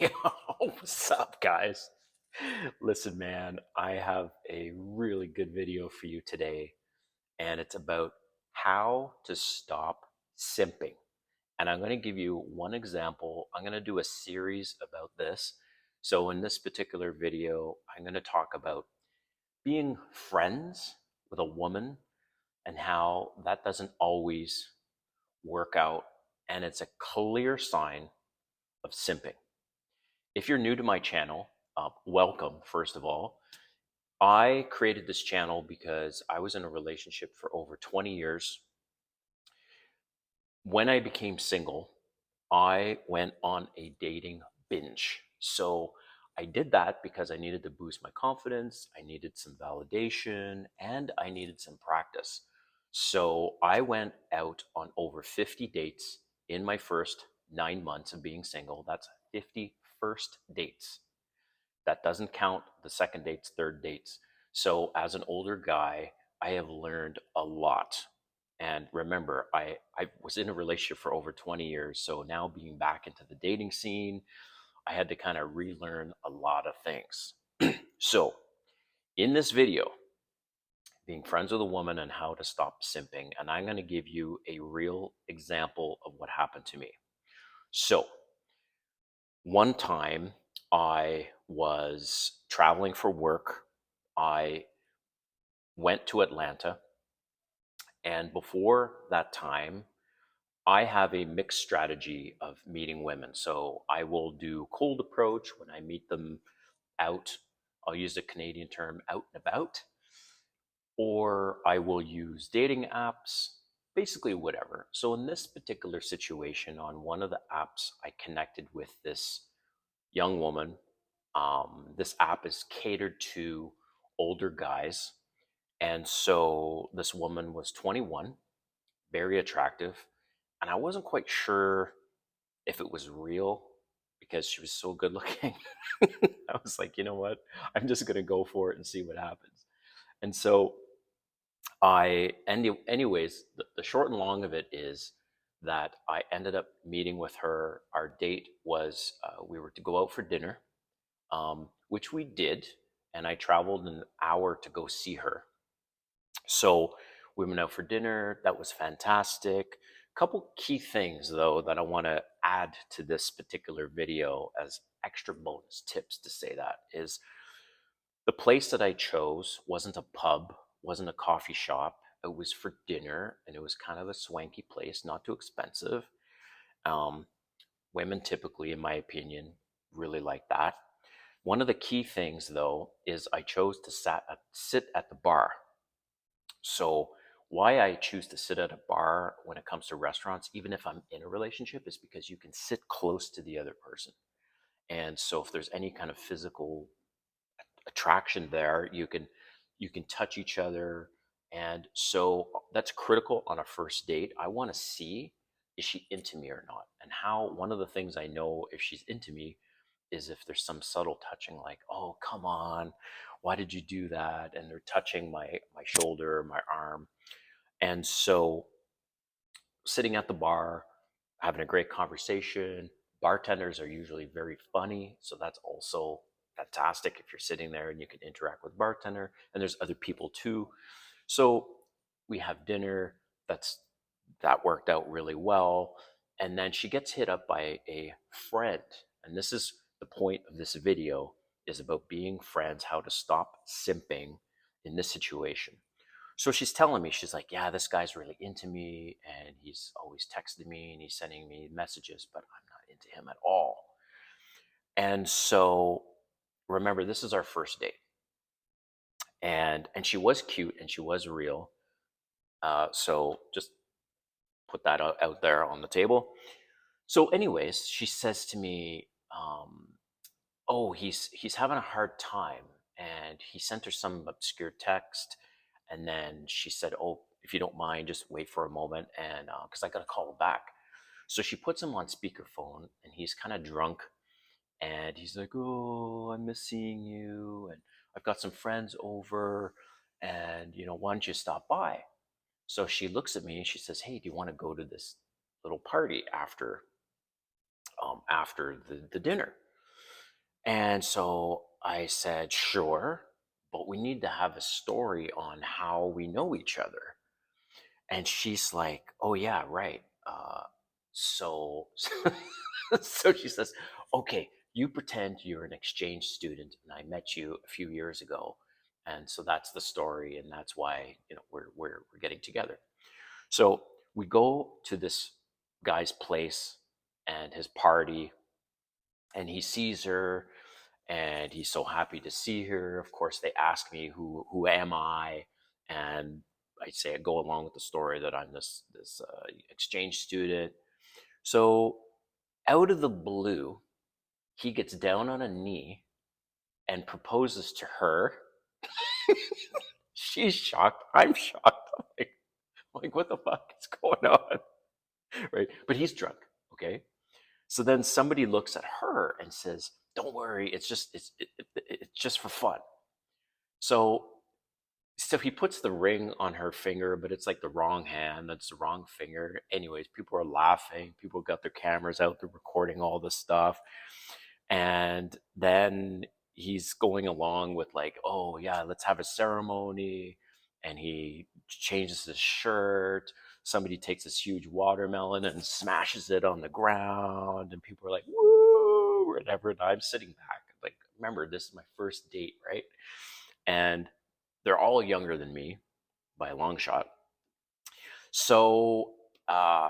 Yo, what's up, guys? Listen, man, I have a really good video for you today, and it's about how to stop simping. And I'm going to give you one example. I'm going to do a series about this. So, in this particular video, I'm going to talk about being friends with a woman and how that doesn't always work out. And it's a clear sign of simping. If you're new to my channel, welcome, first of all. I created this channel because I was in a relationship for over 20 years. When I became single, I went on a dating binge. So I did that because I needed to boost my confidence, I needed some validation, and I needed some practice. So I went out on over 50 dates in my first 9 months of being single. That's 50 first dates. That doesn't count the second dates, third dates. So as an older guy, I have learned a lot. And remember, I was in a relationship for over 20 years. So now being back into the dating scene, I had to kind of relearn a lot of things. So in this video, being friends with a woman and how to stop simping, and I'm going to give you a real example of what happened to me. So one time I was traveling for work. I went to Atlanta, and before that time, I have a mixed strategy of meeting women. So I will do cold approach when I meet them out. I'll use the Canadian term out and about, or I will use dating apps, basically whatever. So in this particular situation, on one of the apps, I connected with this young woman. This app is catered to older guys. And so this woman was 21, very attractive. And I wasn't quite sure if it was real because she was so good looking. I was like, you know what? I'm just going to go for it and see what happens. And so anyways, the short and long of it is that I ended up meeting with her. Our date was we were to go out for dinner, which we did. And I traveled an hour to go see her. So we went out for dinner. That was fantastic. Couple key things though that I want to add to this particular video as extra bonus tips to say that is the place that I chose wasn't a pub, wasn't a coffee shop. It was for dinner and it was kind of a swanky place, not too expensive. Um, Women typically, in my opinion, really like that. One of the key things though is I chose to sit at the bar. So, why I choose to sit at a bar when it comes to restaurants, even if I'm in a relationship, is because you can sit close to the other person. And so, if there's any kind of physical attraction there, you can touch each other. And so that's critical on a first date. I want to see, is she into me or not? And how one of the things I know if she's into me is if there's some subtle touching, like, oh, come on, why did you do that? And they're touching my shoulder, my arm. And so sitting at the bar, having a great conversation. Bartenders are usually very funny, so that's also fantastic if you're sitting there and you can interact with bartender. And there's other people too. So we have dinner. That worked out really well. And then she gets hit up by a friend. And this is the point of this video is about being friends, how to stop simping in this situation. So she's telling me, she's like, yeah, this guy's really into me and he's always texting me and he's sending me messages, but I'm not into him at all. And so remember, this is our first date. And she was cute and she was real. So just put that out there on the table. So, anyways, she says to me, "Oh, he's having a hard time," and he sent her some obscure text, and then she said, "Oh, if you don't mind, just wait for a moment, and because I gotta call him back." So she puts him on speakerphone, and he's kind of drunk, and he's like, "Oh, I miss seeing you, and I've got some friends over, and why don't you stop by?" So she looks at me and she says, "Hey, do you want to go to this little party after the dinner?" And so I said, sure, but we need to have a story on how we know each other. And she's like, oh, yeah, right. So, so she says, okay, you pretend you're an exchange student and I met you a few years ago. And so that's the story. And that's why, we're getting together. So we go to this guy's place and his party, and he sees her and he's so happy to see her. Of course, they ask me who am I, and I say I go along with the story that I'm this exchange student. So out of the blue, he gets down on a knee and proposes to her. She's shocked. I'm shocked. I'm like, what the fuck is going on? Right? But he's drunk. Okay. So then somebody looks at her and says, "Don't worry, it's just for fun." So so he puts the ring on her finger, but it's like the wrong hand. That's the wrong finger. Anyways, people are laughing. People got their cameras out. They're recording all this stuff. And then he's going along with like, oh yeah, let's have a ceremony. And he changes his shirt. Somebody takes this huge watermelon and smashes it on the ground. And people are like, woo, whatever. And I'm sitting back. Like, remember, this is my first date, right? And they're all younger than me by a long shot. So uh,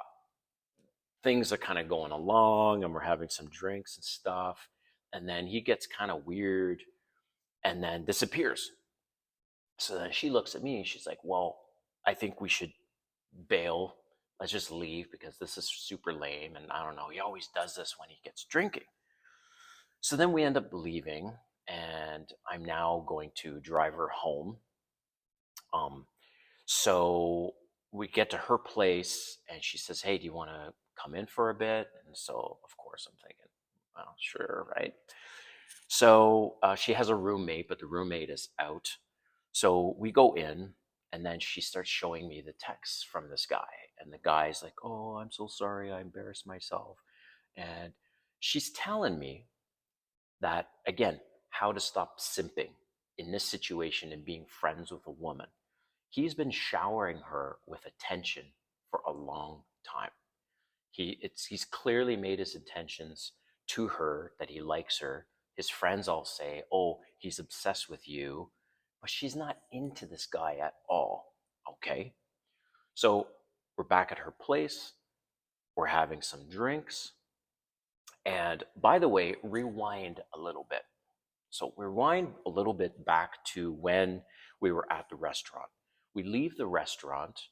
things are kind of going along and we're having some drinks and stuff. And then he gets kind of weird and then disappears. So then she looks at me and she's like, well, I think we should bail. Let's just leave because this is super lame. And I don't know, he always does this when he gets drinking. So then we end up leaving and I'm now going to drive her home. Um, So we get to her place and she says, hey, do you want to come in for a bit? And so, of course, I'm thinking, well, sure, right? So she has a roommate, but the roommate is out. So we go in and then she starts showing me the texts from this guy. And the guy's like, oh, I'm so sorry. I embarrassed myself. And she's telling me that, again, how to stop simping in this situation and being friends with a woman. He's been showering her with attention for a long time. He's clearly made his intentions to her that he likes her. His friends all say, "Oh, he's obsessed with you," but she's not into this guy at all. Okay, so we're back at her place. We're having some drinks, and by the way, rewind a little bit. So rewind a little bit back to when we were at the restaurant. We leave the restaurant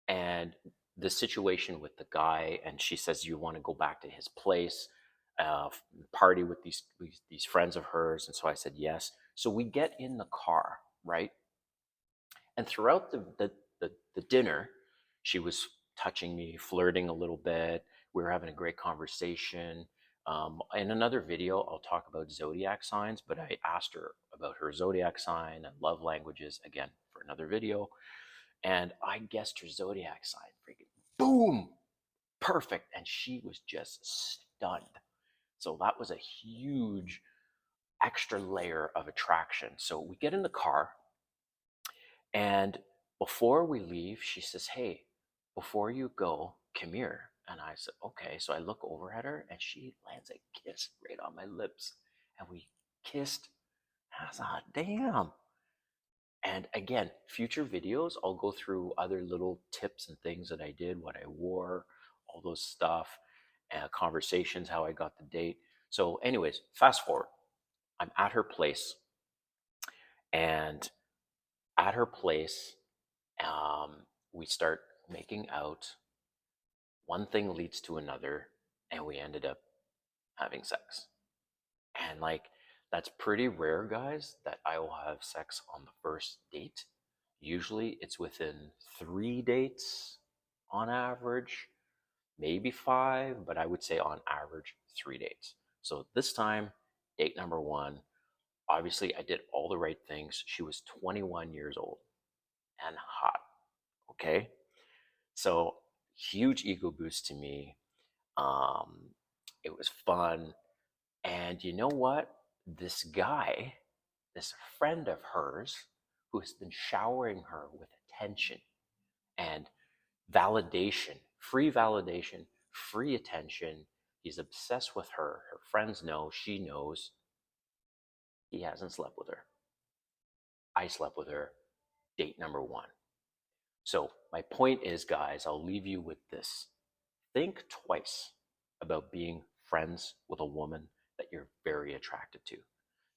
and the situation with the guy, and she says you want to go back to his place, uh, party with these friends of hers, and so I said yes. So we get in the car, right? And throughout the dinner, she was touching me, flirting a little bit. We were having a great conversation. In another video, I'll talk about zodiac signs, but I asked her about her zodiac sign and love languages again for another video. And I guessed her zodiac sign. Freaking boom, perfect. And she was just stunned. So that was a huge extra layer of attraction. So we get in the car, and before we leave, she says, hey, before you go, come here. And I said, okay. So I look over at her and she lands a kiss right on my lips. And we kissed. And I thought, damn. And again, future videos, I'll go through other little tips and things that I did, what I wore, all those stuff, conversations, how I got the date. So, anyways, fast forward. I'm at her place, and at her place, we start making out. One thing leads to another, and we ended up having sex. And like, that's pretty rare, guys, that I will have sex on the first date. Usually it's within 3 dates on average, maybe five, but I would say on average 3 dates. So this time, date number one, obviously I did all the right things. She was 21 years old and hot. Okay. So huge ego boost to me. Um, it was fun. And you know what? this guy, this friend of hers, who has been showering her with attention and validation, free attention. He's obsessed with her. Her friends know, she knows. He hasn't slept with her. I slept with her, date number one. So, my point is, guys, I'll leave you with this. Think twice about being friends with a woman that you're very attracted to,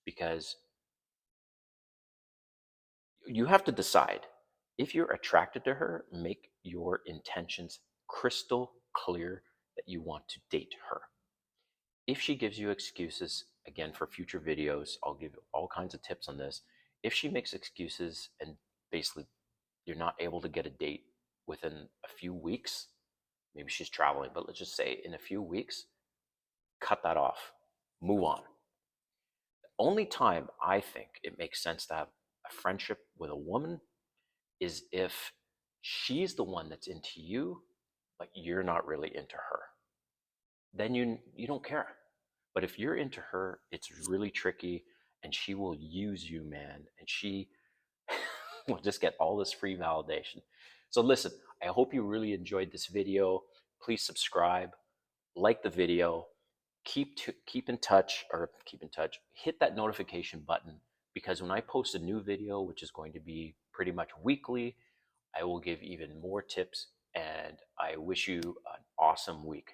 because you have to decide if you're attracted to her, make your intentions crystal clear that you want to date her. If she gives you excuses, again, for future videos, I'll give you all kinds of tips on this. If she makes excuses and basically you're not able to get a date within a few weeks, maybe she's traveling, but let's just say in a few weeks, cut that off, move on. The only time I think it makes sense to have a friendship with a woman is if she's the one that's into you, but you're not really into her. Then you don't care. But if you're into her, it's really tricky, and she will use you, man, and she will just get all this free validation. So listen, I hope you really enjoyed this video. Please subscribe, like the video, keep in touch, hit that notification button, because when I post a new video, which is going to be pretty much weekly, I will give even more tips, and I wish you an awesome week.